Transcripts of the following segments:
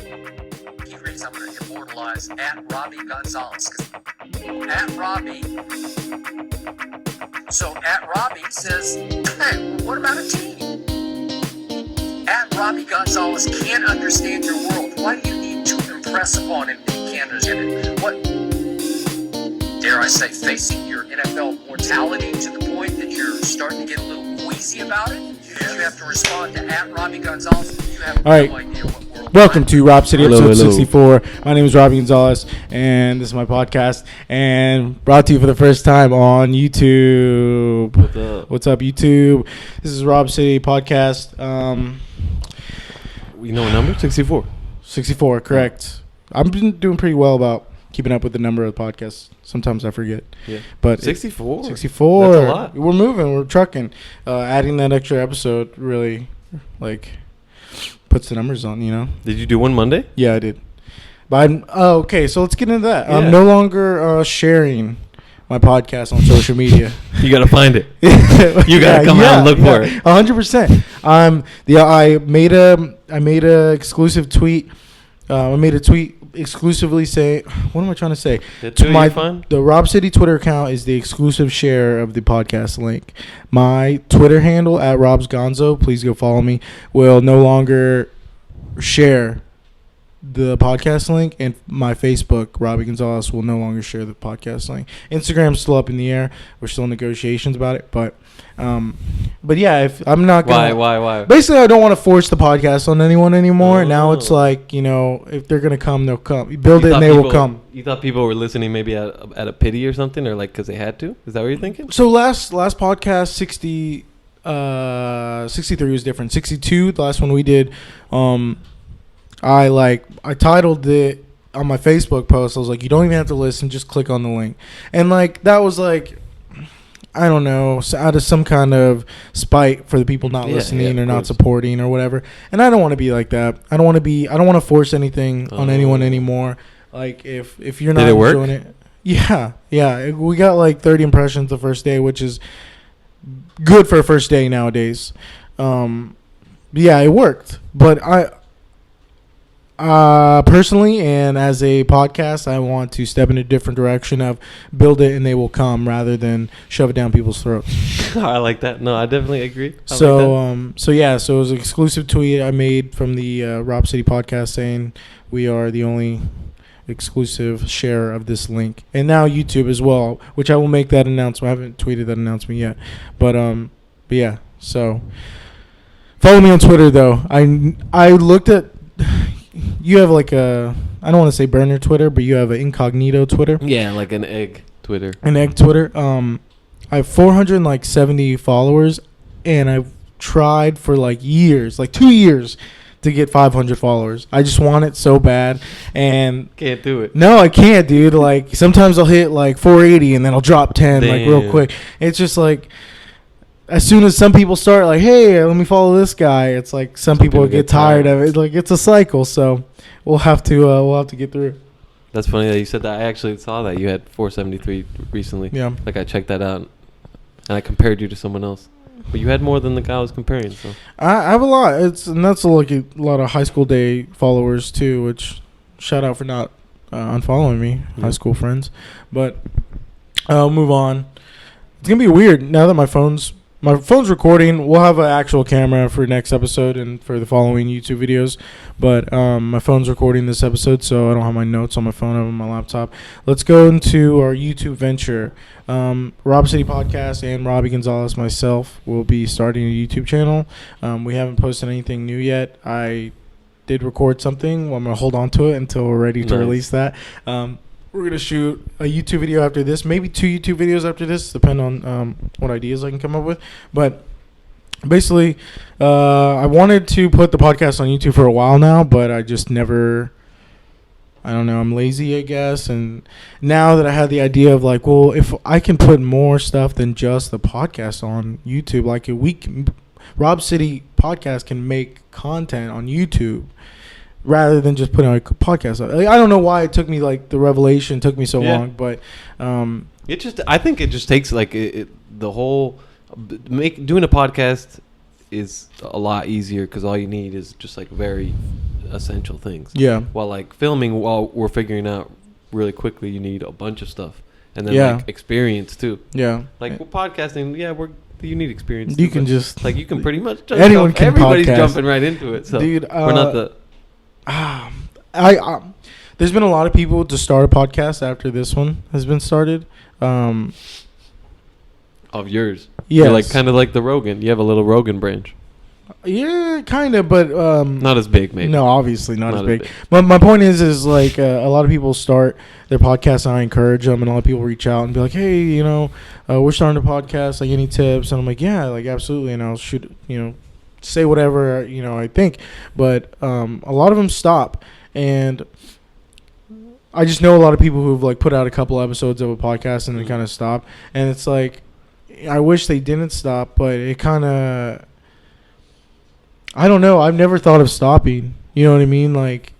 Reads, I'm going to immortalize at Robbie Gonzalez. At Robbie. So at Robbie says, hey, what about a team? At Robbie Gonzalez can't understand your world. Why do you need to impress upon him that he can't understand it? What, dare I say, facing your NFL mortality to the point that you're starting to get a little queasy about it? You have to respond to at Robbie Gonzalez. You have no idea what world. Welcome to Robcity, episode hello. 64. My name is Robbie Gonzalez, and this is my podcast, and brought to you for the first time on YouTube. What's up, YouTube? This is Robcity podcast. You know what number? 64. 64, correct. I've been doing pretty well about keeping up with the number of podcasts. Sometimes I forget. Yeah. But 64? 64. That's a lot. We're moving. We're trucking. Adding that extra episode really, puts the numbers on, you know? Did you do one Monday? Yeah, I did. But okay, so let's get into that. Yeah. I'm no longer sharing my podcast on social media. You got to find it. You got to come out and look for it. 100%. I made a exclusive tweet. I made a tweet exclusively saying, what am I trying to say? The Robcity Twitter account is the exclusive share of the podcast link. My Twitter handle at robsgonzo, please go follow me, will no longer share the podcast link, and my Facebook, Robbie Gonzalez, will no longer share the podcast link. Instagram's still up in the air. We're still in negotiations about it, but yeah, if I'm not gonna. Why? Basically, I don't want to force the podcast on anyone anymore. Now it's like, if they're gonna come, they'll come. Build it, and they will come. You thought people were listening maybe at a pity or something, or like because they had to? Is that what you're thinking? So last podcast 63 was different. 62, the last one we did. I titled it on my Facebook post. I was like, you don't even have to listen, just click on the link. And that was I don't know, out of some kind of spite for the people not listening or not supporting or whatever. And I don't want to be like that. I don't want to force anything on anyone anymore. Like if you're not enjoying it. Yeah. We got 30 impressions the first day, which is good for a first day nowadays. Yeah, it worked. But personally, and as a podcast, I want to step in a different direction of build it and they will come rather than shove it down people's throats. I like that. No, I definitely agree. So it was an exclusive tweet I made from the Robcity podcast saying we are the only exclusive share of this link, and now YouTube as well, which I will make that announcement. I haven't tweeted that announcement yet, but yeah. So follow me on Twitter though. I looked at. You have I don't want to say burner Twitter, but you have an incognito Twitter. Yeah, like an egg Twitter. An egg Twitter. I have 470 followers, and I've tried for years, 2 years, to get 500 followers. I just want it so bad, and can't do it. No, I can't, dude. Sometimes I'll hit 480, and then I'll drop 10 real quick. It's just as soon as some people start hey, let me follow this guy, it's some people get tired of it. It's a cycle, so we'll have to get through it. That's funny that you said that. I actually saw that you had 473 recently. Yeah. I checked that out, and I compared you to someone else. But you had more than the guy I was comparing. So I have a lot. And that's a lot of high school day followers too. Which shout out for not unfollowing me, high school friends. But I'll move on. It's gonna be weird now that my phone's recording. We'll have an actual camera for next episode and for the following YouTube videos. But my phone's recording this episode, so I don't have my notes on my phone. I have on my laptop. Let's go into our YouTube venture. Robcity Podcast and Robbie Gonzalez, myself, will be starting a YouTube channel. We haven't posted anything new yet. I did record something. Well, I'm going to hold on to it until we're ready to release that. We're going to shoot a YouTube video after this, maybe 2 YouTube videos after this, depending on what ideas I can come up with. But basically, I wanted to put the podcast on YouTube for a while now, but I just never, I don't know, I'm lazy, I guess. And now that I had the idea of if I can put more stuff than just the podcast on YouTube, Robcity Podcast can make content on YouTube rather than just putting a podcast out. I don't know why it took me the revelation took me so long, but I think it just takes the whole doing a podcast is a lot easier because all you need is just very essential things. Yeah. While like filming, while we're figuring out really quickly, you need a bunch of stuff, and then Yeah. like experience too. Yeah. Like we're podcasting, you need experience. You too, can but, just like you can pretty much jump anyone off. can Everybody's podcast. jumping right into it. So Dude, we're not the. There's been a lot of people to start a podcast after this one has been started. Of yours. Yes. You're like kind of like the Rogan. You have a little Rogan branch. Yeah, kind of, but Not as big, maybe. no, obviously not as big. But my point is like a lot of people start their podcasts, and I encourage them, and a lot of people reach out and be like, "Hey, we're starting a podcast. Like, any tips?" And I'm like, "Yeah, like absolutely." And I'll shoot, say whatever I think. But a lot of them stop, and I just know a lot of people who've like put out a couple episodes of a podcast and then kind of stop, and it's like I wish they didn't stop, but it kind of. I don't know. I've never thought of stopping. You know what I mean? Like,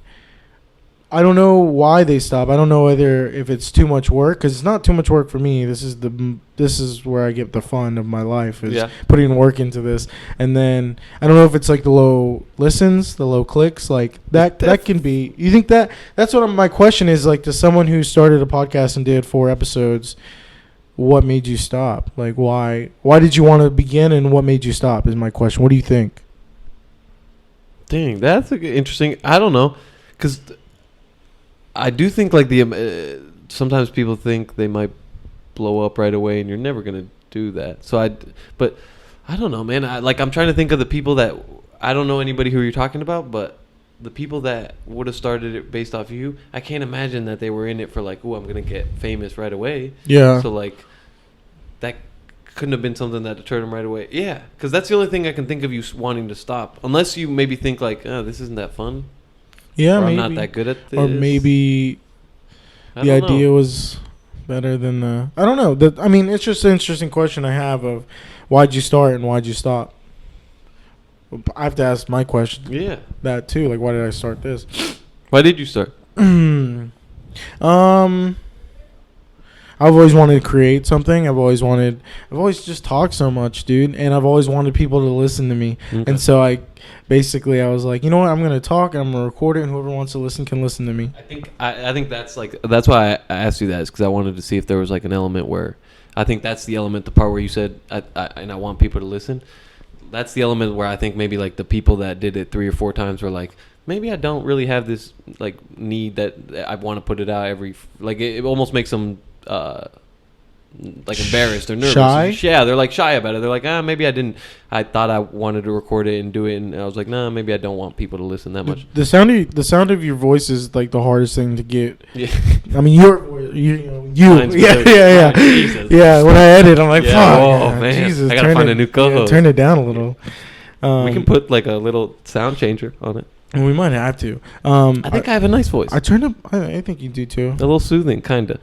I don't know why they stop. I don't know if it's too much work, because it's not too much work for me. This is where I get the fun of my life, is putting work into this. And then I don't know if it's like the low listens, the low clicks, like that can be. You think that's what my question is, like, to someone who started a podcast and did 4 episodes, what made you stop? Like, why did you want to begin, and what made you stop is my question. What do you think? Dang, that's interesting. I don't know, because I do think like sometimes people think they might blow up right away, and you're never gonna do that. But I don't know, man. I'm trying to think of the people that I don't know anybody who you're talking about, but the people that would have started it based off you, I can't imagine that they were in it for like, oh, I'm gonna get famous right away. Yeah. So like that couldn't have been something that deterred him right away. Yeah, because that's the only thing I can think of you wanting to stop. Unless you maybe think like, oh, this isn't that fun. Yeah, or maybe. I'm not that good at this. Or maybe the idea was better than the... I don't know. I mean, it's just an interesting question I have of why'd you start and why'd you stop? I have to ask my question. Yeah. That too. Like, why did I start this? Why did you start? I've always wanted to create something. I've always just talked so much, dude. And I've always wanted people to listen to me. Okay. And so I was like, you know what? I'm going to talk and I'm going to record it, and whoever wants to listen can listen to me. I think that's why I asked you that, is because I wanted to see if there was like an element where, I think that's the element, the part where you said, and I want people to listen. That's the element where I think maybe like the people that did it 3 or 4 times were like, maybe I don't really have this like need that I want to put it out every, like it almost makes them like embarrassed or nervous. Shy? Yeah, they're like shy about it. They're like, maybe I thought I wanted to record it and do it, and I was like, nah, maybe I don't want people to listen that much. The sound of your voice is like the hardest thing to get. Yeah. I mean, you. Yeah. Jesus. Yeah, when I edit, I'm like, fuck. Oh, man. Jesus, I gotta find a new co-host. Turn it down a little. We can put like a little sound changer on it. And we might have to. I think I have a nice voice. I turned up. I think you do too. A little soothing, kind of.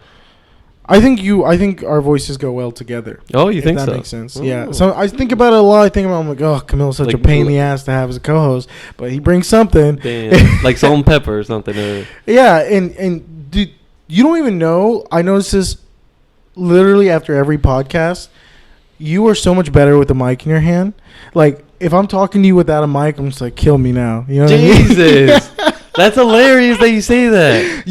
I think our voices go well together. Oh, you think so? That makes sense. Ooh. Yeah. So I think about it a lot. I'm like, oh, Camilla's such a pain in the ass to have as a co-host, but he brings something. Damn. Like salt and pepper or something. Yeah, and dude, you don't even know. I notice this literally after every podcast. You are so much better with the mic in your hand. Like, if I'm talking to you without a mic, I'm just like, kill me now. You know Jesus. What I mean? That's hilarious that you say that.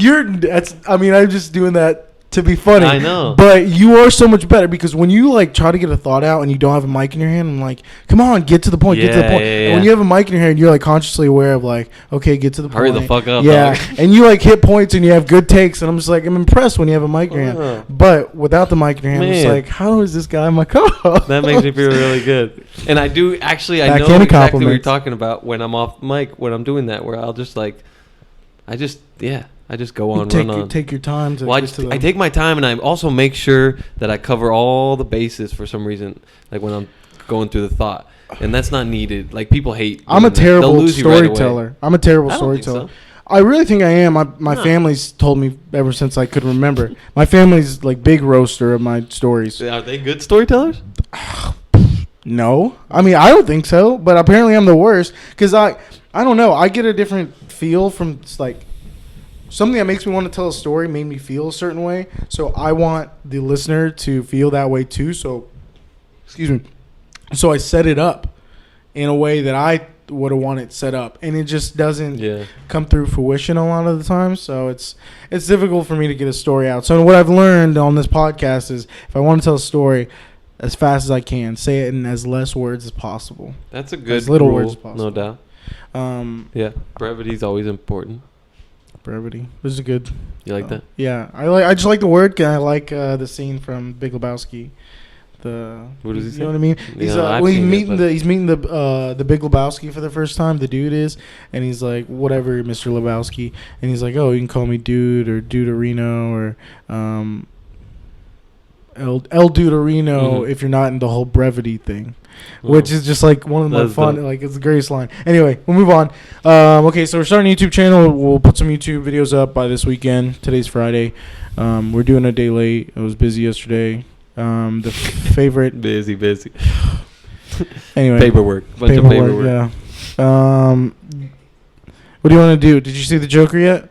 I'm just doing that to be funny. I know. But you are so much better, because when you like try to get a thought out and you don't have a mic in your hand, I'm like, come on, get to the point, get to the point. Yeah. And when you have a mic in your hand, you're like consciously aware of like, okay, get to the Hurry point. the fuck up. Yeah. Dog. And you like hit points and you have good takes, and I'm just like, I'm impressed when you have a mic in your hand. But without the mic in your hand, I'm just like, how is this guy my co-host? That makes me feel really good. And I do actually, I know exactly what you're talking about when I'm off mic, when I'm doing that, where I'll just like, I just go on, run on. Take your time to. Well, I take my time, and I also make sure that I cover all the bases for some reason, like when I'm going through the thought, and that's not needed. Like, people hate. I'm a terrible storyteller. Right, I'm a terrible storyteller. So. I really think I am. My family's told me ever since I could remember. My family's like big roaster of my stories. Are they good storytellers? No, I mean, I don't think so. But apparently, I'm the worst, because I don't know. I get a different feel from like. Something that makes me want to tell a story made me feel a certain way. So I want the listener to feel that way too. So, excuse me. So I set it up in a way that I would have wanted set up, and it just doesn't Yeah. come through fruition a lot of the time. So it's difficult for me to get a story out. So what I've learned on this podcast is if I want to tell a story as fast as I can, say it in as less words as possible. That's a good As little rule, words as possible. no doubt. Yeah, brevity is always important. Brevity. This is good. You like that? Yeah, I just like the word. I like the scene from Big Lebowski. What does he say? You know what I mean? He's I've when he's seen it, meeting but- he's meeting the Big Lebowski for the first time. The dude is, and he's like, whatever, Mr. Lebowski, and he's like, oh, you can call me dude or Duderino or El Duderino if you're not in the whole brevity thing. Which is just like one of the That's fun, dope. like it's the greatest line. Anyway, we'll move on. Okay, so we're starting a YouTube channel. We'll put some YouTube videos up by this weekend. Today's Friday. We're doing a day late. I was busy yesterday. The favorite. busy. Anyway, Paperwork. Bunch of paperwork. Yeah. What do you want to do? Did you see the Joker yet?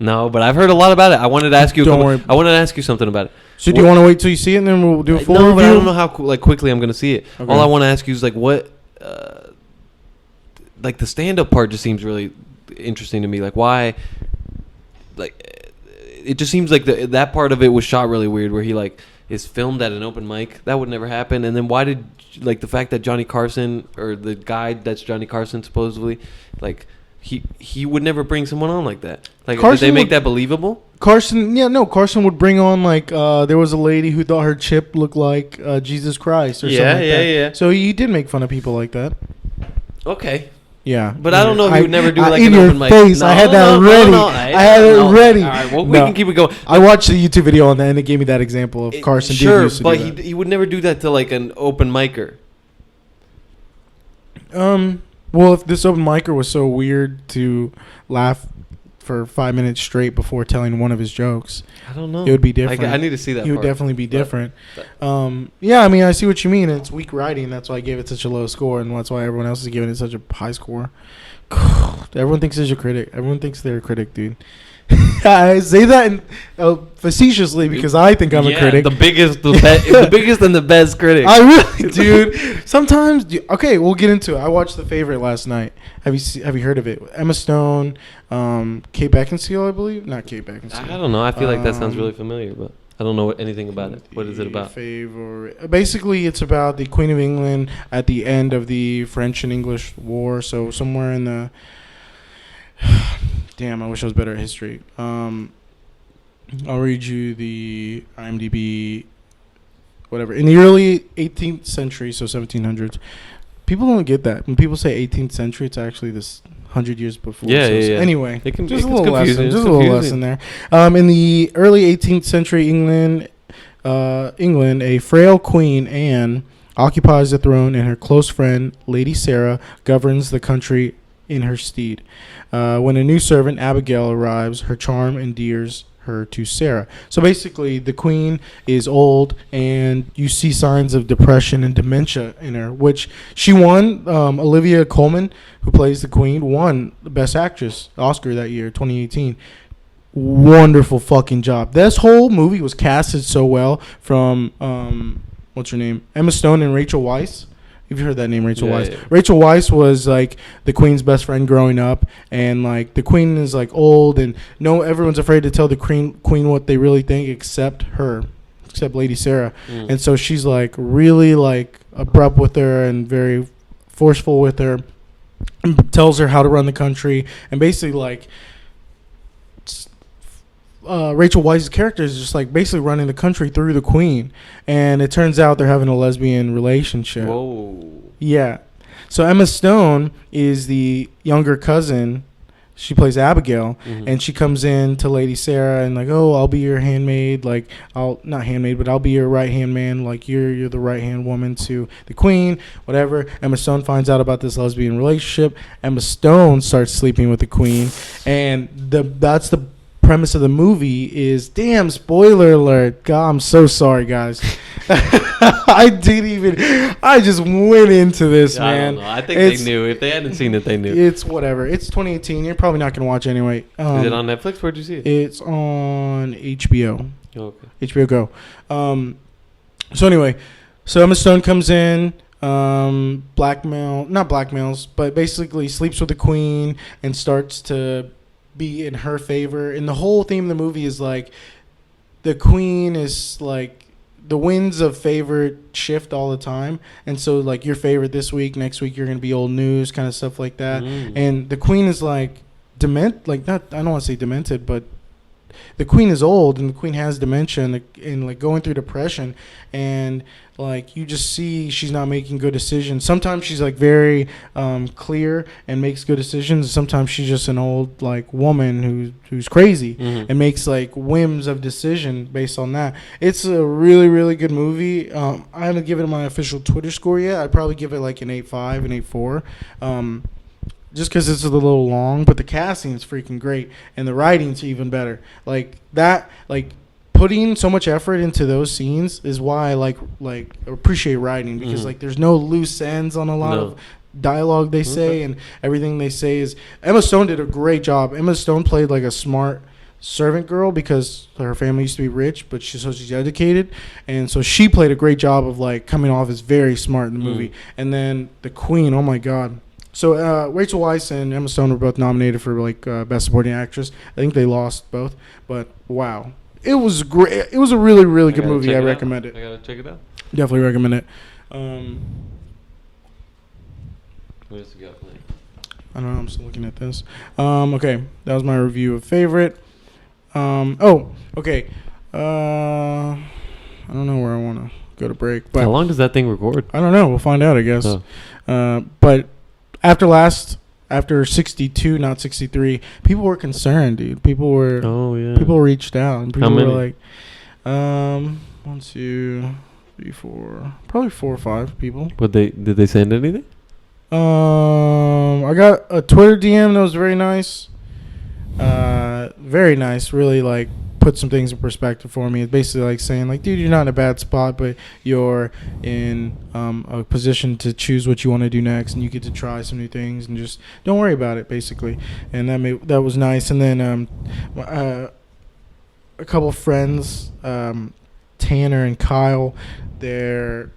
No, but I've heard a lot about it. I wanted to ask you. Don't worry. I wanted to ask you something about it. So do you want to wait till you see it and then we'll do a full No, review? but I don't know how quickly I'm gonna see it. Okay. All I want to ask you is like what, like the stand-up part just seems really interesting to me. Like why, like it just seems like that part of it was shot really weird, where he like is filmed at an open mic. That would never happen. And then why did like the fact that Johnny Carson or the guy that's Johnny Carson supposedly like. He would never bring someone on like that. Like, did they make that believable? Carson would bring on like there was a lady who thought her chip looked like Jesus Christ or something like that. Yeah. So he did make fun of people like that. Okay. Yeah. But I don't know if he would never do like in an your open mic. face, I had that ready. I had it ready. All right, well, we can keep it going. I watched the YouTube video on that and it gave me that example of Carson Sure, did used to but do that. he would never do that to like an open micer. Well, if this open micer was so weird to laugh for 5 minutes straight before telling one of his jokes, I don't know. it would be different. I need to see that. He would part. definitely be different. But- Yeah, I mean, I see what you mean. It's weak writing. That's why I gave it such a low score, and that's why everyone else is giving it such a high score. Everyone thinks there's a critic. Everyone thinks they're a critic, dude. I say that facetiously because I think I'm a critic. The biggest, the biggest and the best critic. I really, dude. Sometimes, okay, we'll get into it. I watched The Favorite last night. Have you heard of it? Emma Stone, Kate Beckinsale, I believe. Not Kate Beckinsale. I don't know. I feel like that sounds really familiar, but I don't know anything about it. What is it about? Favorite. Basically, it's about the Queen of England at the end of the French and English War. So somewhere in the. Damn, I wish I was better at history. I'll read you the IMDb, whatever. In the early 18th century, so 1700s, people don't get that. When people say 18th century, it's actually this 100 years before. Yeah. Anyway, just a little confusing. lesson. Just a little lesson there. In the early 18th century England, a frail queen, Anne, occupies the throne, and her close friend, Lady Sarah, governs the country in her stead. When a new servant, Abigail, arrives, her charm endears her to Sarah. So basically, the queen is old, and you see signs of depression and dementia in her, which she won. Olivia Colman, who plays the queen, won the Best Actress Oscar that year, 2018. Wonderful fucking job. This whole movie was casted so well from, what's her name? Emma Stone and Rachel Weisz. You've heard that name, Rachel Weisz. Yeah. Rachel Weisz was like the queen's best friend growing up, and like the queen is like old, and everyone's afraid to tell the queen what they really think, except Lady Sarah. And so she's like really like abrupt with her and very forceful with her, and tells her how to run the country, and basically like. Rachel Weisz's character is just like basically running the country through the queen, and it turns out they're having a lesbian relationship. Whoa. Yeah. So Emma Stone is the younger cousin. She plays Abigail, and she comes in to Lady Sarah and like, oh, I'll be your handmaid. Like, I'll be your right hand man. Like, you're the right hand woman to the queen. Whatever. Emma Stone finds out about this lesbian relationship. Emma Stone starts sleeping with the queen, and that's the premise of the movie is, damn, spoiler alert. God, I'm so sorry, guys. I just went into this, man. I don't know. I think they knew. If they hadn't seen it, they knew. It's whatever. It's 2018. You're probably not going to watch it anyway. Is it on Netflix? Where'd you see it? It's on HBO. Oh, okay. HBO Go. So anyway, so Emma Stone comes in. not blackmails, but basically sleeps with the queen and starts to be in her favor. And the whole theme of the movie is like the queen is like the winds of favorite shift all the time, and so like your favorite this week, next week you're gonna be old news, kind of stuff like that. And the queen is like I don't want to say demented, but the queen is old and the queen has dementia and like going through depression, and like you just see she's not making good decisions. Sometimes she's like very clear and makes good decisions. Sometimes she's just an old like woman who's crazy and makes like whims of decision based on that. It's a really, really good movie. I haven't given it my official Twitter score yet. I'd probably give it like an 8.5, an 8.4. Just because it's a little long, but the casting is freaking great and the writing's even better. Like that, like putting so much effort into those scenes is why I like appreciate writing, because like there's no loose ends on a lot of dialogue they say, and everything they say is. Emma Stone did a great job. Emma Stone played like a smart servant girl because her family used to be rich, but she's educated, and so she played a great job of like coming off as very smart in the movie. And then the queen, oh my god. So Rachel Weisz and Emma Stone were both nominated for like Best Supporting Actress. I think they lost both, but wow, it was great. It was a really, really good movie. I recommend it. I gotta check it out. Definitely recommend it. What else you got playing? I don't know. I'm still looking at this. Okay, that was my review of favorite. Okay. I don't know where I want to go to break. But how long does that thing record? I don't know. We'll find out, I guess. But after 62, not 63, people were concerned, dude. People reached out. And people how many? were like, 1, 2, 3, 4, probably 4 or 5 people. Did they send anything? I got a Twitter DM that was very nice. Very nice. Really like put some things in perspective for me. It's basically like saying like, dude, you're not in a bad spot, but you're in a position to choose what you want to do next, and you get to try some new things, and just don't worry about it, basically. And that was nice. And then a couple of friends, Tanner and Kyle, they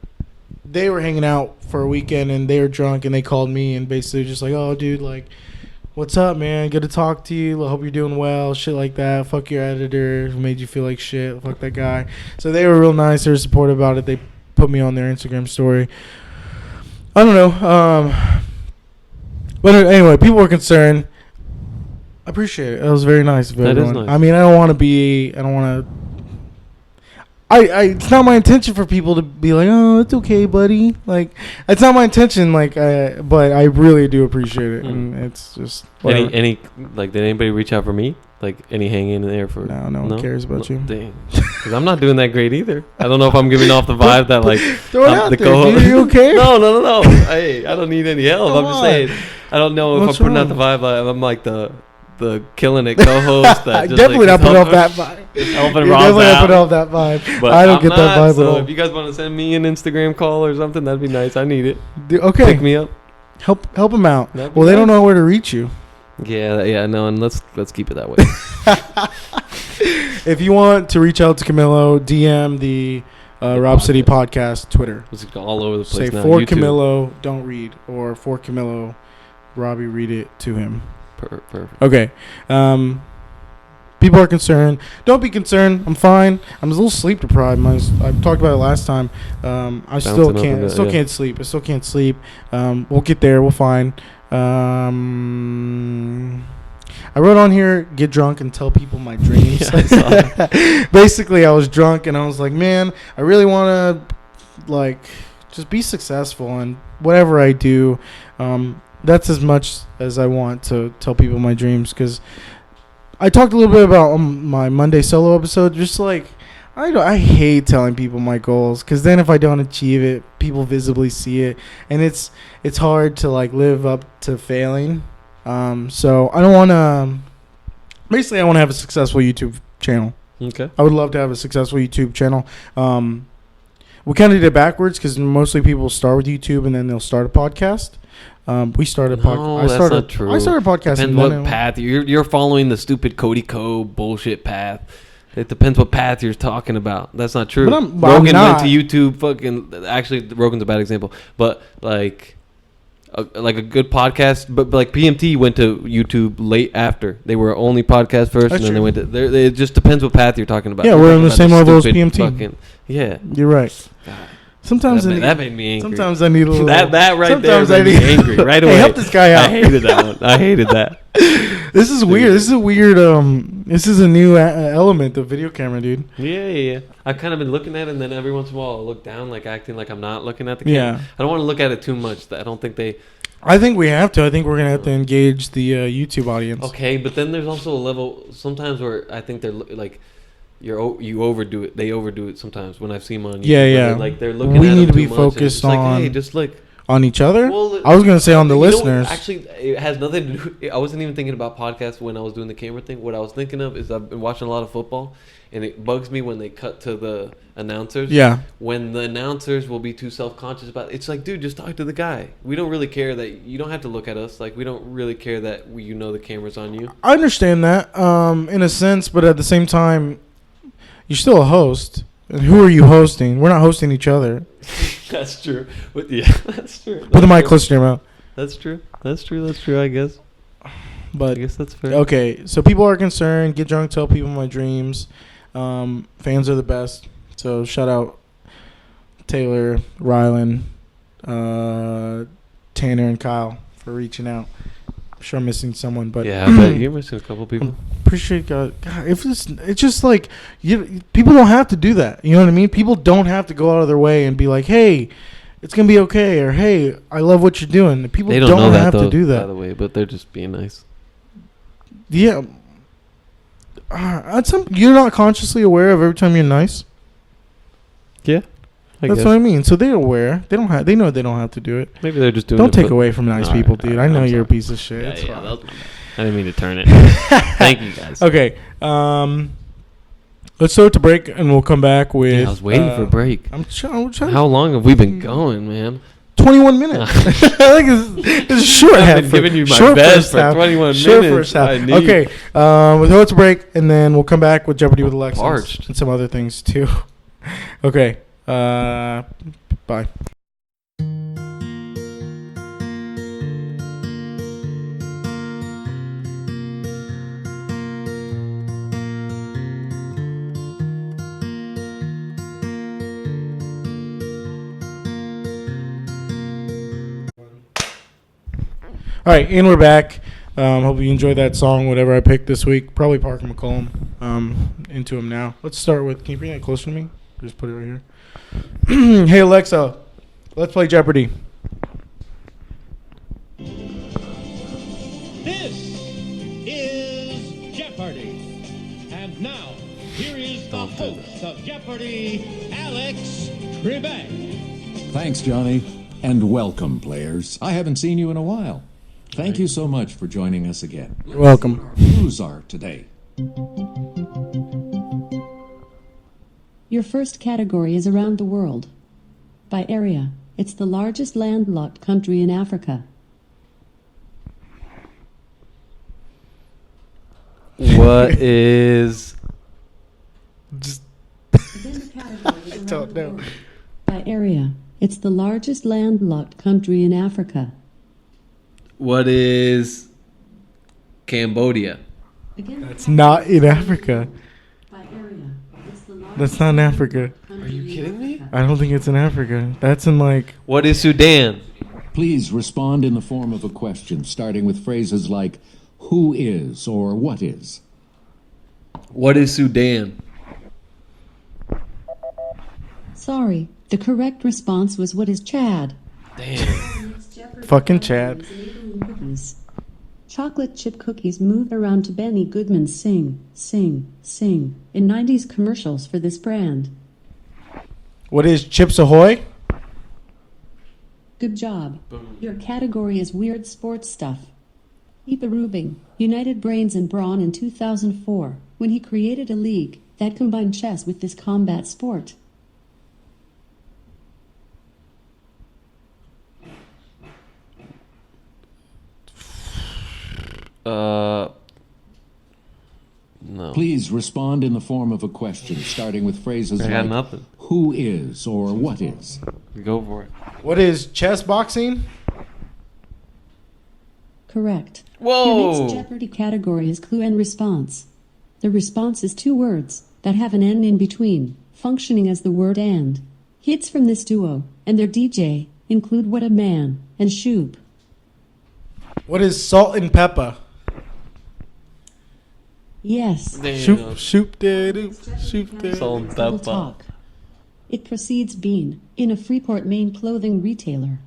were hanging out for a weekend and they were drunk, and they called me and basically just like, oh, dude, like, what's up, man? Good to talk to you. I hope you're doing well. Shit like that. Fuck your editor who made you feel like shit. Fuck that guy. So they were real nice. They were supportive about it. They put me on their Instagram story. I don't know. But anyway, people were concerned. I appreciate it. That was very nice of everyone. That is nice. I mean, I don't want to. It's not my intention for people to be like, oh, it's okay, buddy. Like, it's not my intention. Like, but I really do appreciate it, and it's just whatever. Any like, did anybody reach out for me? Like, any hanging in there for? No one cares about you. Dang, because I'm not doing that great either. I don't know if I'm giving off the vibe that like throw it out the there. co-host. You okay? No. Hey, I don't need any help. I'm just saying. I don't know if What's I'm putting out wrong? the vibe. I'm like the killing it co-host. That just definitely like, not putting off that vibe. Helping You're Rob definitely not out. putting off that vibe. But I don't I'm get that not, vibe so at all. if you guys want to send me an Instagram call or something, that'd be nice. I need it. Okay, Pick me up. help them out. That'd be Well, they don't nice. know where to reach you. Yeah, no, and let's keep it that way. If you want to reach out to Camilo, DM the Robcity podcast Twitter. It's all over the Say place now. for YouTube. Camilo, don't read, or for Camilo, Robbie, read it to him. Perfect. Okay. People are concerned. Don't be concerned. I'm fine. I'm a little sleep deprived. I talked about it last time. I still Bouncing up can't. and I down, still yeah. can't sleep. I still can't sleep. We'll get there. We'll find. I wrote on here, get drunk and tell people my dreams. Yeah, I saw that. Basically, I was drunk and I was like, man, I really want to like just be successful in whatever I do. That's as much as I want to tell people my dreams, because I talked a little bit about my Monday solo episode. Just like I hate telling people my goals, because then if I don't achieve it, people visibly see it, and it's hard to like live up to failing. So I don't want to. Basically, I want to have a successful YouTube channel. Okay. I would love to have a successful YouTube channel. We kind of did it backwards, because mostly people start with YouTube and then they'll start a podcast. We started a podcast. That's not true. I started a podcast. Depends what path you're following, the stupid Cody Ko bullshit path. It depends what path you're talking about. That's not true. But I'm Rogan not. went to YouTube. Fucking actually, Rogan's a bad example. But like a good podcast. But like PMT went to YouTube late after. They were only podcast first, That's and then true. they went to. It just depends what path you're talking about. Yeah, You're we're talking on the about same level as stupid PMT. fucking- yeah. You're right. God. Sometimes That made me angry. Sometimes I need a little. That right sometimes there made me need- angry right away. Hey, help this guy out. I hated that one. I hated that. This is weird. This is a weird. This is a new element of video camera, dude. Yeah. I've kind of been looking at it, and then every once in a while I'll look down, like acting like I'm not looking at the camera. Yeah. I don't want to look at it too much. I don't think they... I think we have to. I think we're gonna have to engage the YouTube audience. Okay, but then there's also a level sometimes where I think they're like... You overdo it. They overdo it sometimes when I've seen them on YouTube. Yeah. They're looking We at need them to be too much, and it's focused just like, on hey, just look. on each other. Well, I was gonna say on the you know what? listeners. Actually, it has nothing to do. I wasn't even thinking about podcasts when I was doing the camera thing. What I was thinking of is I've been watching a lot of football, and it bugs me when they cut to the announcers. Yeah. When the announcers will be too self-conscious about it. It's like, dude, just talk to the guy. We don't really care that you don't have to look at us. Like, we don't really care that you know the camera's on you. I understand that, in a sense, but at the same time, you're still a host. And who are you hosting? We're not hosting each other. That's true. But yeah, that's true. Put the mic closer to your mouth. That's true. I guess. But I guess that's fair. okay, so people are concerned. Get drunk, tell people my dreams. Fans are the best. So shout out Taylor, Rylan, Tanner, and Kyle for reaching out. I'm sure I'm missing someone, but Yeah, I bet you're missing a couple people. appreciate God. If it's just like people don't have to do that. You know what I mean? People don't have to go out of their way and be like, "Hey, it's gonna be okay," or "Hey, I love what you're doing." People They don't, don't know that have though, to do that. by the way, but they're just being nice. Yeah. You're not consciously aware of every time you're nice. Yeah, That's what I mean. So they're aware. They don't have. They know they don't have to do it. Maybe they're just doing. Don't it take for- away from nice All people, right, dude. all I right, know I'm you're a sorry. piece of shit. Yeah, It's yeah, fine. that was my bad. I didn't mean to turn it. Thank you guys. Okay. Let's throw it to break, and we'll come back with. Yeah, I was waiting for a break. I'm trying. How long have we been going, man? 21 minutes. I think it's a short half. I've been giving you my short best first for half. 21 Short minutes. first half. I need- Okay. We'll throw it to break, and then we'll come back with Jeopardy with Alexis Parched. and some other things too. Okay. Bye. All right, and we're back. Hope you enjoyed that song, whatever I picked this week. Probably Parker McCollum. Into him now. Let's start with. Can you bring that closer to me? Just put it right here. Hey Alexa, let's play Jeopardy. This is Jeopardy! And now, here is the host of Jeopardy, Alex Trebek. Thanks, Johnny, and welcome, players. I haven't seen you in a while. Thank you so much for joining us again. You're welcome. Clues are today. Your first category is around the world. By area, it's the largest landlocked country in Africa. What is? Just Again, the category is around don't the know. world. By area, it's the largest landlocked country in Africa. What is Cambodia? Again, the It's not in Africa. by area, it's the largest That's not in Africa. country Are you in kidding me? Africa. I don't think it's in Africa. That's in like. What is Sudan? Please respond in the form of a question, starting with phrases like, who is or what is? What is Sudan? Sorry, the correct response was what is Chad? Damn. Fucking Chad. Cookies. Chocolate chip cookies moved around to Benny Goodman's Sing, Sing, Sing in 90s commercials for this brand. What is Chips Ahoy? Good job. Your category is weird sports stuff. Ive Learned united brains and brawn in 2004 when he created a league that combined chess with this combat sport. No. Please respond in the form of a question, starting with phrases I got like nothing. who is or what is. Go for it. What is chess boxing? Correct. Whoa. Your next Jeopardy category is clue and response. The response is two words that have an N in between, functioning as the word and. Hits from this duo and their DJ include What a Man and Shoop. What is salt and pepper? Yes. Shoop, shoop, doo, shoop, doo. Salt and Double pepper. talk. It precedes Bean in a Freeport, Maine clothing retailer.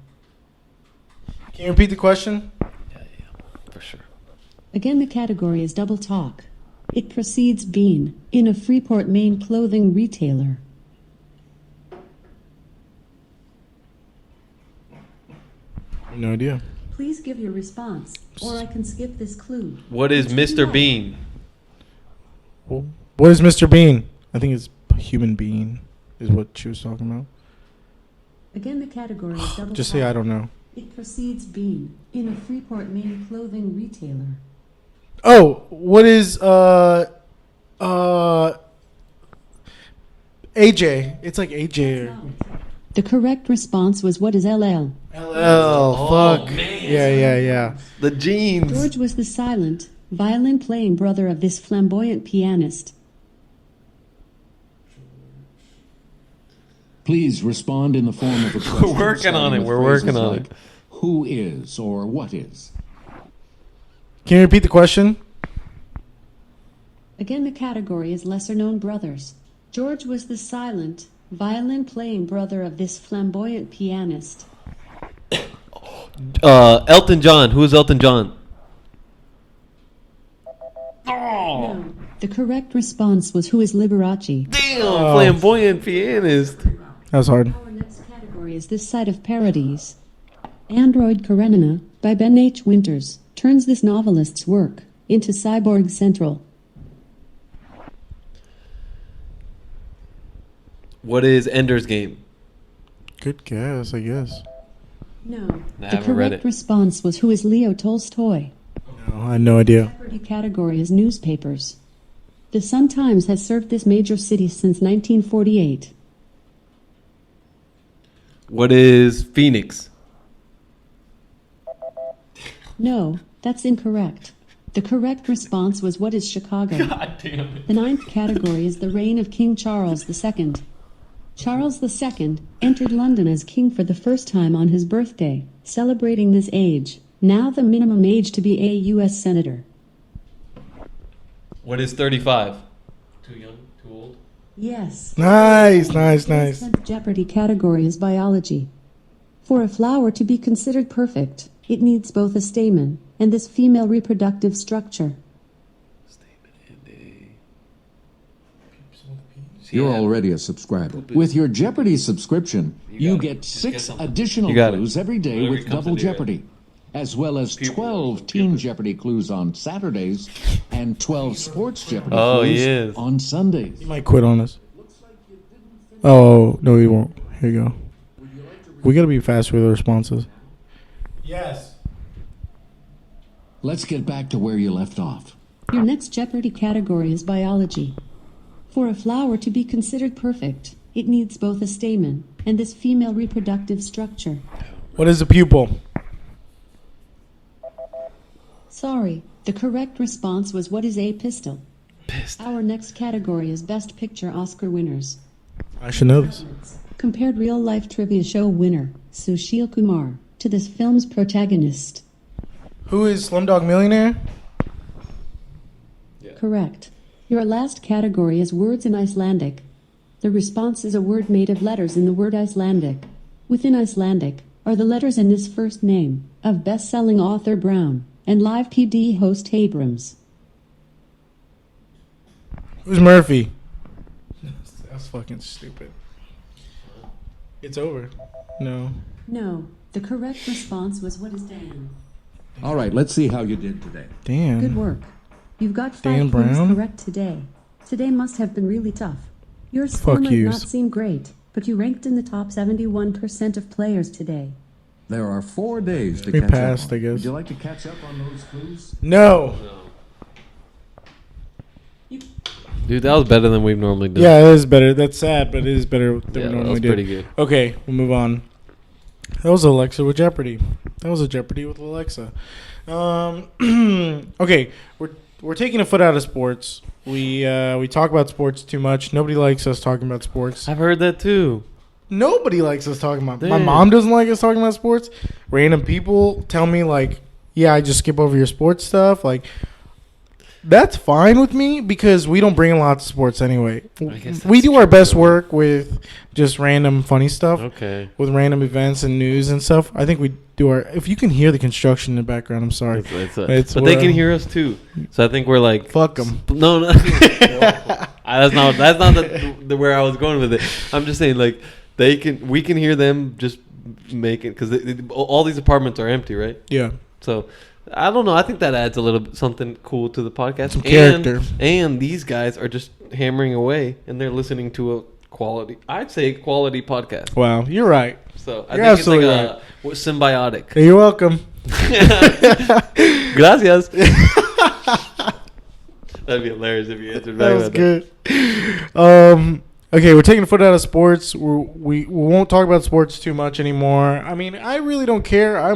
Can you repeat the question? For sure. Again, the category is double talk. It precedes Bean in a Freeport, Maine clothing retailer. No idea. Please give your response, or I can skip this clue. What is Mr. Bean? What is Mr. Bean? I think it's human being is what she was talking about. Again, the category is double Just talk. say I don't know. It precedes Bean in a Freeport, Maine clothing retailer. Oh, what is AJ? It's like AJ or The correct response was what is LL? LL. Fuck. Yeah. The jeans. George was the silent, violin-playing brother of this flamboyant pianist. Please respond in the form of a question. We're working on starting it. with We're phrases working on like it. who is or what is. Can you repeat the question? Again, the category is lesser-known brothers. George was the silent, violin-playing brother of this flamboyant pianist. Elton John. Who is Elton John? No. The correct response was who is Liberace. Damn, flamboyant pianist. That was hard. Our next category is This Side of Parodies. Android Karenina by Ben H. Winters turns this novelist's work into Cyborg Central. What is Ender's Game? Good guess, I guess. No. I The haven't read correct it. response was who is Leo Tolstoy. No, I had no idea. Jeopardy category is newspapers. The Sun-Times has served this major city since 1948. What is Phoenix? No, that's incorrect. The correct response was what is Chicago? God damn it. The ninth category is the reign of King Charles II. Charles II entered London as king for the first time on his birthday, celebrating this age, now the minimum age to be a U.S. senator. What is 35? Too young? Too old? Yes. Nice. The tenth Jeopardy category is biology. For a flower to be considered perfect, it needs both a stamen and this female reproductive structure. You're already a subscriber. With your Jeopardy subscription, you get Just 6 get something. additional You got it. clues every day Whatever with comes Double into your head. Jeopardy, as well as People. 12 Teen Jeopardy clues on Saturdays and 12 Sports Jeopardy Oh, clues yes. on Sundays. He might quit on us. Oh, no, he won't. Here you go. We gotta be faster with the responses. Yes. Let's get back to where you left off. Your next Jeopardy category is biology. For a flower to be considered perfect, it needs both a stamen and this female reproductive structure. What is a pupil? Sorry, the correct response was what is a pistol? Our next category is Best Picture Oscar winners. I should know this. Compared real-life trivia show winner Sushil Kumar to this film's protagonist. Who is Slumdog Millionaire? Correct. Your last category is words in Icelandic. The response is a word made of letters in the word Icelandic. Within Icelandic are the letters in this first name of best-selling author Brown and live PD host Abrams. Who's Murphy? That's fucking stupid. It's over. No. No, the correct response was what is Dan? All right, let's see how you did today. Damn. Good work. You've got 5 Dan clues Brown? correct today. Today must have been really tough. Your score Fuck might yous. not seem great, but you ranked in the top 71% of players today. There are 4 days to We catch passed, up on. I guess. Would you like to catch up on those clues? No. Dude, that was better than we've normally done. Yeah, it is better. That's sad, but it is better than we that normally was do. pretty good. Okay, we'll move on. That was Alexa with Jeopardy. That was a Jeopardy with Alexa. Okay, we're taking a foot out of sports. We talk about sports too much. Nobody likes us talking about sports. I've heard that too. Nobody likes us talking about. My Damn. mom doesn't like us talking about sports. Random people tell me like, "Yeah, I just skip over your sports stuff." Like, that's fine with me because we don't bring a lot to sports anyway. guess We that's do our true, best though. work with just random funny stuff, Okay. with random events and news and stuff. I think we do our. If you can hear the construction in the background, I'm sorry. But they can hear us too. So I think we're like, Fuck 'em. No. That's not the where I was going with it. I'm just saying like we can hear them just making because all these apartments are empty, right? Yeah. So I don't know. I think that adds a little something cool to the podcast. Some character. And these guys are just hammering away, and they're listening to a quality podcast. Wow, you're right. So I You're think it's like absolutely symbiotic. Hey, you're welcome. Gracias. That'd be hilarious if you answered back. That was about good. Okay, we're taking a foot out of sports. We won't talk about sports too much anymore. I mean, I really don't care.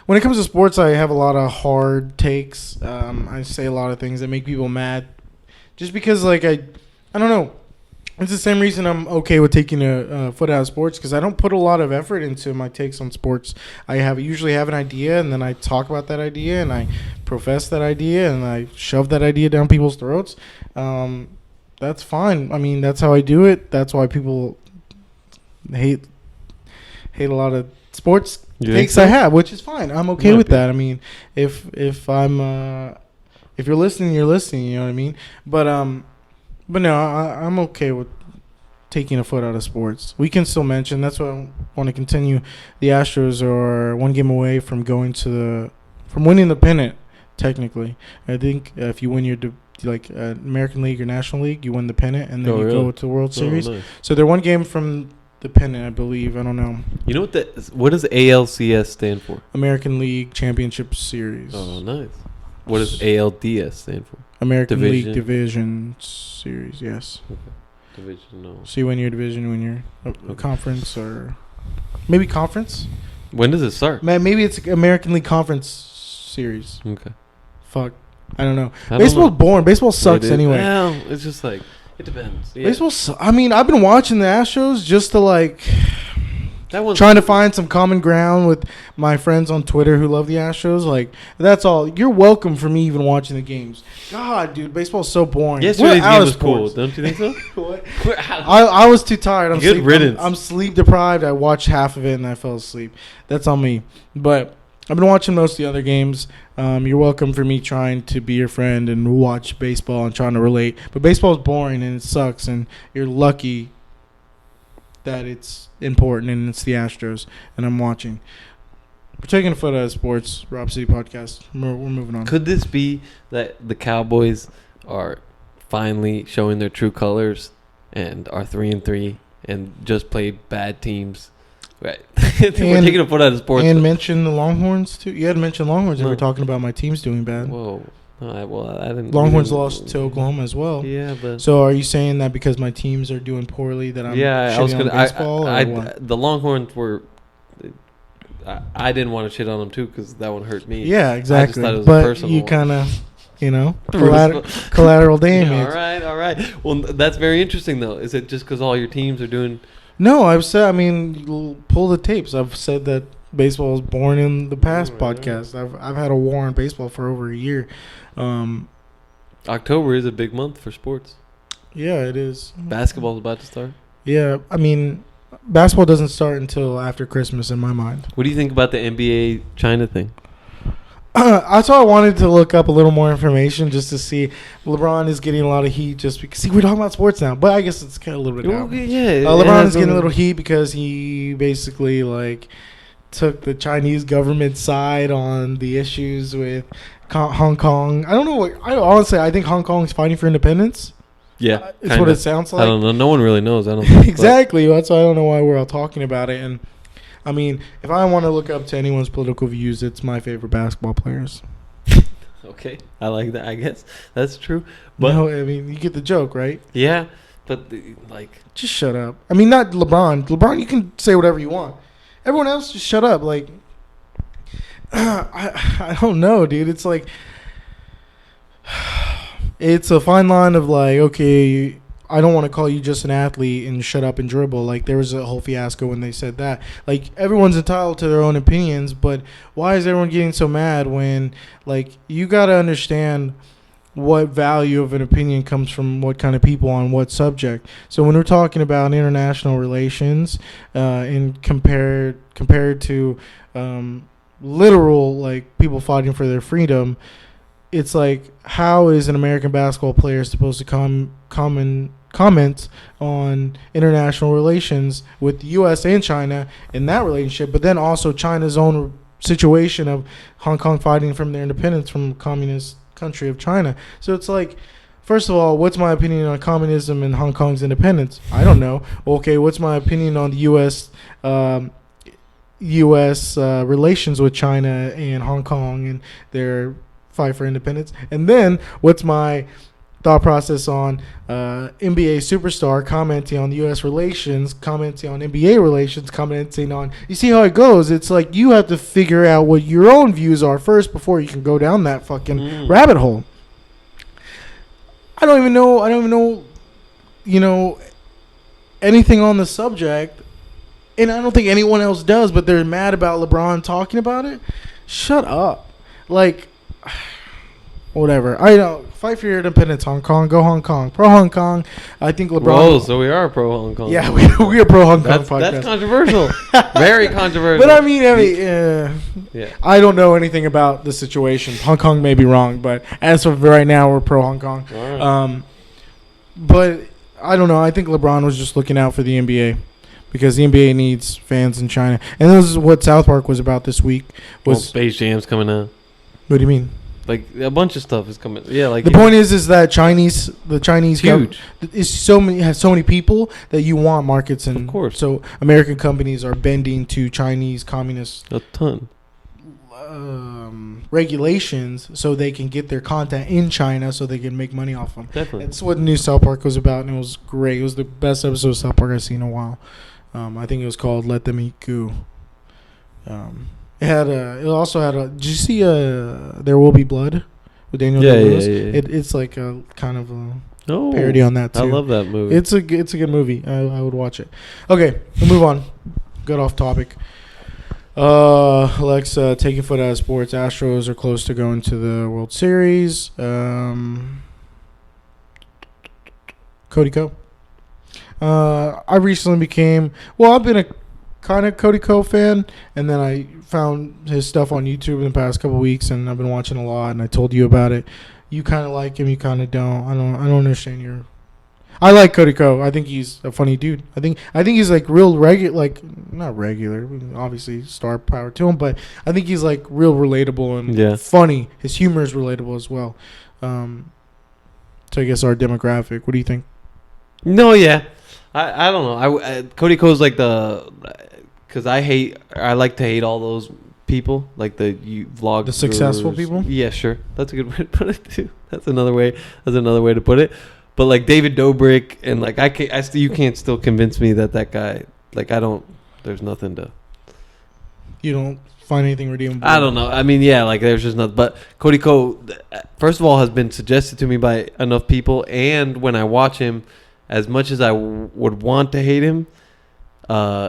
When it comes to sports, I have a lot of hard takes. I say a lot of things that make people mad, just because like I don't know. It's the same reason I'm okay with taking a foot out of sports because I don't put a lot of effort into my takes on sports. I usually have an idea and then I talk about that idea and I profess that idea and I shove that idea down people's throats. That's fine. I mean, that's how I do it. That's why people hate a lot of sports takes I have, which is fine. I'm okay with that. I mean, if you're listening, you're listening. You know what I mean? But no, I'm okay with taking a foot out of sports. We can still mention. That's what I want to continue. The Astros are one game away from from winning the pennant. Technically, I think if you win your American League or National League, you win the pennant, and then go to the World Series. Nice. So they're one game from the pennant, I believe. I don't know. You know what does ALCS stand for? American League Championship Series. Oh, nice. What does ALDS stand for? American Division. League Division Series, yes. Division, no. So you win your division, win your a conference, or maybe conference. When does it start? Maybe it's American League Conference Series. Okay. Fuck, I don't know. I don't Baseball's know. boring. Baseball sucks anyway. Well, it's just like it depends. Yeah. Baseball. I mean, I've been watching the Astros just to that one's trying to find some common ground with my friends on Twitter who love the Astros. Like, that's all. You're welcome for me even watching the games. God, dude, baseball's so boring. Yesterday's We're out game of was cool, sports. don't you think so? What? We're out. I was too tired. Good riddance. I'm sleep deprived. I watched half of it and I fell asleep. That's on me. But I've been watching most of the other games. You're welcome for me trying to be your friend and watch baseball and trying to relate. But baseball is boring and it sucks. And you're lucky that it's important and it's the Astros and I'm watching. We're taking a foot out of sports. Robcity podcast. We're moving on. Could this be that the Cowboys are finally showing their true colors and are 3-3 and just played bad teams? Right. We're taking a foot out of sports. And mention the Longhorns too. You had to mention Longhorns if No. we're talking about my team's doing bad. Whoa. I didn't. Longhorns lost to Oklahoma as well. Yeah, but So are you saying that because my teams are doing poorly that I'm yeah, I was shitting gonna. on baseball or what? The Longhorns were. I didn't want to shit on them too because that one hurt me. Yeah, exactly. thought it was a But personal you one. kind of, collateral damage. All right. Well, that's very interesting though. Is it just because all your teams are doing? No, I've said. I mean, pull the tapes. I've said that baseball is boring in the past podcast. I've had a war on baseball for over a year. October is a big month for sports. Yeah, it is. Basketball's about to start. Yeah, I mean, basketball doesn't start until after Christmas in my mind. What do you think about the NBA China thing? That's why I wanted to look up a little more information just to see. LeBron is getting a lot of heat just because. See, we're talking about sports now, but I guess it's kind of a little bit down. Yeah, LeBron is getting a little heat because he basically took the Chinese government side on the issues with Hong Kong. I don't know what. I think Hong Kong is fighting for independence. Yeah, It's what it sounds like. I don't know. No one really knows. I don't think. Exactly. That's why I don't know why we're all talking about it. And I mean, if I want to look up to anyone's political views, it's my favorite basketball players. Okay, I like that. I guess that's true. But No, I mean, you get the joke, right? yeah, but like, Just shut up. I mean, not LeBron. LeBron, you can say whatever you want. Everyone else, just shut up. Like, I don't know, dude. It's like, it's a fine line of like, okay, I don't want to call you just an athlete and shut up and dribble. Like, there was a whole fiasco when they said that. Like, everyone's entitled to their own opinions, but why is everyone getting so mad when, like, you got to understand what value of an opinion comes from what kind of people on what subject. So when we're talking about international relations, and compared to literal, like, people fighting for their freedom, it's like, how is an American basketball player supposed to comment on international relations with the U.S. and China in that relationship, but then also China's own situation of Hong Kong fighting from their independence from the communist country of China. So it's like, first of all, what's my opinion on communism and Hong Kong's independence? I don't know. Okay, what's my opinion on the U.S. Relations with China and Hong Kong and their fight for independence? And then what's my thought process on NBA superstar commenting on U.S. relations, commenting on NBA relations, commenting on... You see how it goes? It's like you have to figure out what your own views are first before you can go down that fucking rabbit hole. I don't even know, anything on the subject. And I don't think anyone else does, but they're mad about LeBron talking about it. Shut up. Like... Whatever. I know. Fight for your independence, Hong Kong. Go Hong Kong. Pro Hong Kong. I think LeBron. whoa, so we are pro Hong Kong. Yeah, we are pro Hong Kong podcast. That's controversial. Very controversial. But I mean, yeah. I don't know anything about the situation. Hong Kong may be wrong, but as of right now, we're pro Hong Kong. All right. But I don't know. I think LeBron was just looking out for the NBA. Because the NBA needs fans in China. And this is what South Park was about this week. Was Space Jam's coming out. What do you mean? Like a bunch of stuff is coming. Yeah, like the point is that the Chinese huge is so many people that you want markets, and of course. So American companies are bending to Chinese communist a ton regulations so they can get their content in China so they can make money off them. Definitely, that's what New South Park was about, and it was great. It was the best episode of South Park I've seen in a while. I think it was called "Let Them Eat Goo." It also had a. Did you see There Will Be Blood with Daniel Day-Lewis? Yeah. It's like a kind of a parody on that too. I love that movie. It's a good movie. I would watch it. Okay, we'll move on. Got off topic. Alexa, taking foot out of sports. Astros are close to going to the World Series. Cody Ko. I recently became. Well, I've been a kind of Cody Ko fan, and then I found his stuff on YouTube in the past couple weeks, and I've been watching a lot, and I told you about it. You kind of like him, you kind of don't. I don't understand your... I like Cody Ko. I think he's a funny dude. I think he's like real regular, like not regular, obviously star power to him, but I think he's like real relatable and funny. His humor is relatable as well. So I guess our demographic. What do you think? No, yeah. I don't know. Cody Ko's like because I like to hate all those people, like the vloggers. The successful people? Yeah, sure. That's a good way to put it too. That's another way to put it. But like David Dobrik and like you can't still convince me that guy, like there's nothing to. You don't find anything redeemable? I don't know. I mean, yeah, like there's just nothing. But Cody Ko, first of all, has been suggested to me by enough people, and when I watch him, as much as I would want to hate him,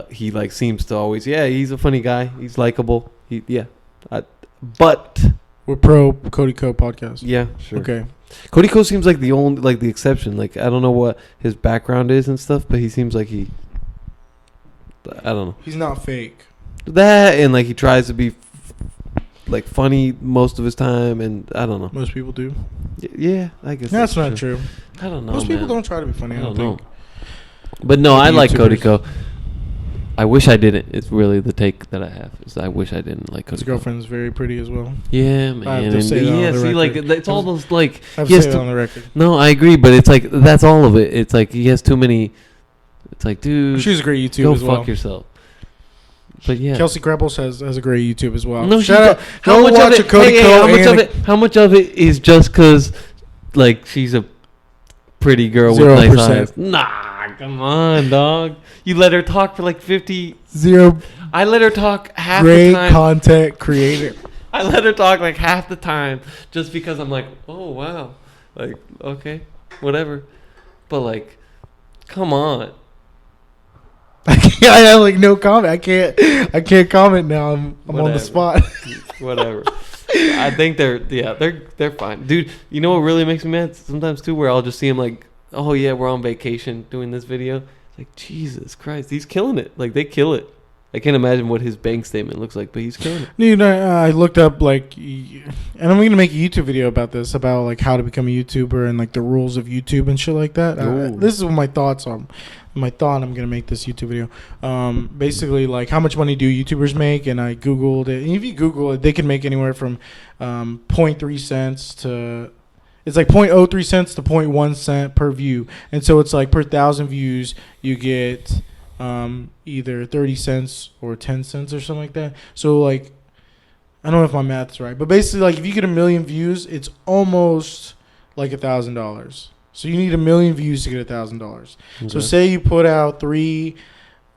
he like seems to always, he's a funny guy. He's likable. But we're pro Cody Ko podcast. Yeah, sure. Okay. Cody Ko seems like the exception. Like I don't know what his background is and stuff, but he seems like I don't know. He's not fake. That and like he tries to be like funny most of his time, and I don't know. Most people do. Yeah, I guess that's not true. I don't know. Most people don't try to be funny. I don't think. But no, I like Cody Ko. I wish I didn't. It's really the take that I have. Is I wish I didn't like Cody Ko. His girlfriend's very pretty as well. Yeah, man. I have to say that on the record. Like it's all those like. I have to say that on the record. No, I agree, but it's like that's all of it. It's like he has too many. It's like, dude, she's a great YouTuber go as well. Fuck yourself. But yeah. Kelsey Krebels has a great YouTube as well. No, Shout out. how Go much watch of a it? Cody Ko. How much of it is just because, like, she's a pretty girl with 0%. nice eyes? Nah, come on, dog. You let her talk for like 50. Zero. I let her talk half Great the time. content creator. I let her talk like half the time just because I'm like, oh wow, like okay, whatever. But like, come on. I have like no comment. I can't comment now. I'm on the spot. Whatever. I think they're fine, dude. You know what really makes me mad sometimes too, where I'll just see him like, oh yeah, we're on vacation doing this video. Like, Jesus Christ, he's killing it. Like, they kill it. I can't imagine what his bank statement looks like, but he's killing it. Dude, I looked up like, and I'm gonna make a YouTube video about this, about like how to become a YouTuber and like the rules of YouTube and shit like that. This is what my thoughts are. I'm gonna make this YouTube video. Basically, like how much money do YouTubers make? And I googled it. And if you Google it, they can make anywhere from 0.3 cents to. It's like 0.03 cents to 0.1 cent per view. And so it's like per 1,000 views, you get either 30 cents or 10 cents or something like that. So like, I don't know if my math's right, but basically like if you get 1 million views, it's almost like $1,000. So you need 1 million views to get $1,000. Okay. So say you put out 3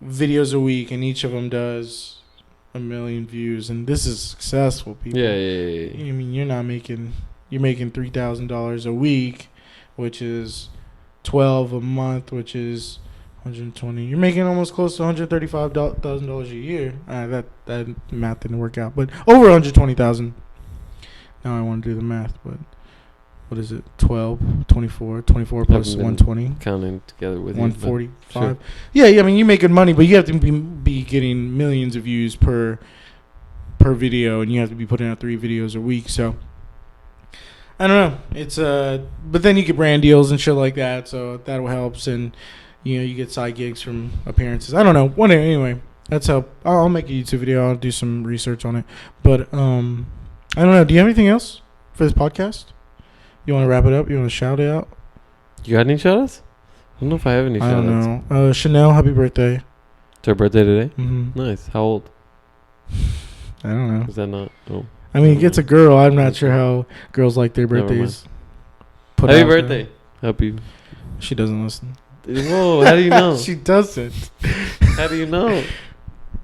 videos a week and each of them does 1 million views, and this is successful, people. Yeah. I mean, you're making $3,000 a week, which is 12 a month, which is 120. You're making almost close to $135,000 a year. That math didn't work out, but over 120,000. Now I want to do the math, but what is it? 24 plus 120. Counting together with 145. Sure. Yeah, I mean, you make good money, but you have to be getting millions of views per video, and you have to be putting out 3 videos a week. So I don't know. It's but then you get brand deals and shit like that, so that helps, and you get side gigs from appearances. I don't know. Anyway, that's how I'll make a YouTube video. I'll do some research on it, but I don't know. Do you have anything else for this podcast? You want to wrap it up? You want to shout it out? You got any shout-outs? I don't know if I have any shout-outs. I don't know. Chanel, happy birthday. It's her birthday today? Mm-hmm. Nice. How old? I don't know. Is that not? Oh. I mean, it's a girl. I'm not sure how girls like their birthdays. Happy birthday. Happy. She doesn't listen. Whoa, how do you know? She doesn't. How do you know?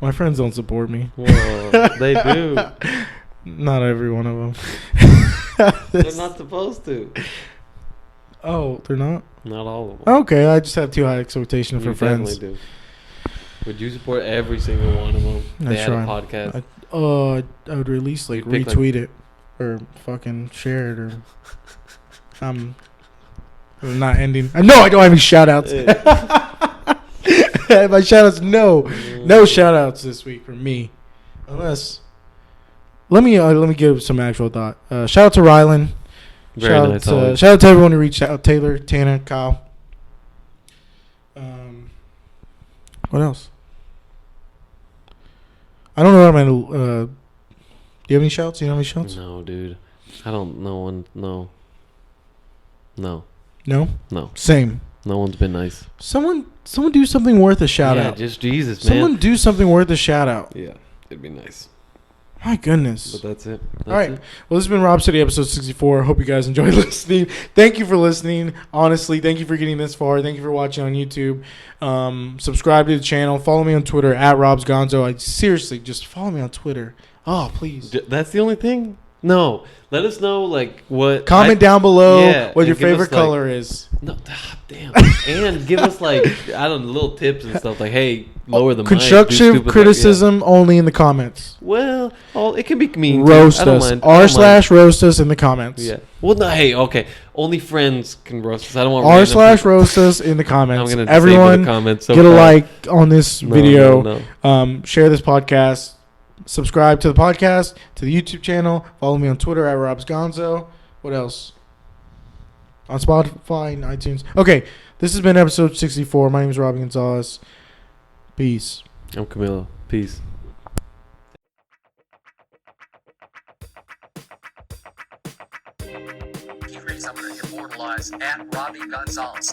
My friends don't support me. Whoa, they do. Not every one of them. They're not supposed to. Oh, they're not? Not all of them. Okay, I just have too high expectation for friends. Definitely do. Would you support every single one of them? They had a podcast. I would at least like retweet it or fucking share it, or I'm not ending. No, I don't have any shout outs. My shout outs, no shout outs this week from me. Unless let me give some actual thought. Shout out to Rylan. Very nice. Shout out to everyone who reached out. Taylor, Tanner, Kyle. What else? I don't know what I'm gonna. Do you have any shouts? You know any shouts? No, dude. I don't. No one. No. No. Same. No one's been nice. Someone do something worth a shout out. Just Jesus, man. Someone do something worth a shout out. Yeah, it'd be nice. My goodness. But that's it. All right. Well, this has been Robcity episode 64. Hope you guys enjoyed listening. Thank you for listening. Honestly, thank you for getting this far. Thank you for watching on YouTube. Subscribe to the channel. Follow me on Twitter at RobsGonzo. Seriously, just follow me on Twitter. Oh, please. That's the only thing? No. Let us know, like, what. Comment down below what your favorite color is. No, damn. And give us, like, I don't know, little tips and stuff. Like, hey, lower the mic. Constructive criticism only in the comments. Well, it can be mean. Roast us. r/roast us in the comments. Yeah. Well, no, hey, okay. Only friends can roast us. I don't want r/roast us in the comments. I'm gonna Everyone the comments get a like on this video. No. Share this podcast. Subscribe to the podcast, to the YouTube channel. Follow me on Twitter at RobsGonzo. What else? On Spotify and iTunes. Okay, this has been episode 64. My name is Robbie Gonzalez. Peace. I'm Camilo. Peace. I'm going to immortalize at Robbie Gonzalez.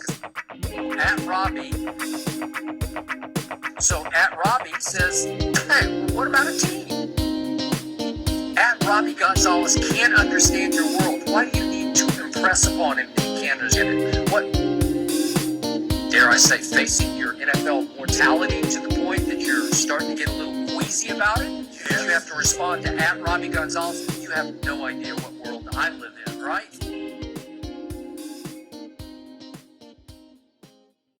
At Robbie So at Robbie says, hey, what about a team? At Robbie Gonzalez can't understand your world. Why do you need to impress upon him that he can't understand it? What, dare I say, facing your NFL mortality to the point that you're starting to get a little queasy about it? You have to respond to at Robbie Gonzalez. You have no idea what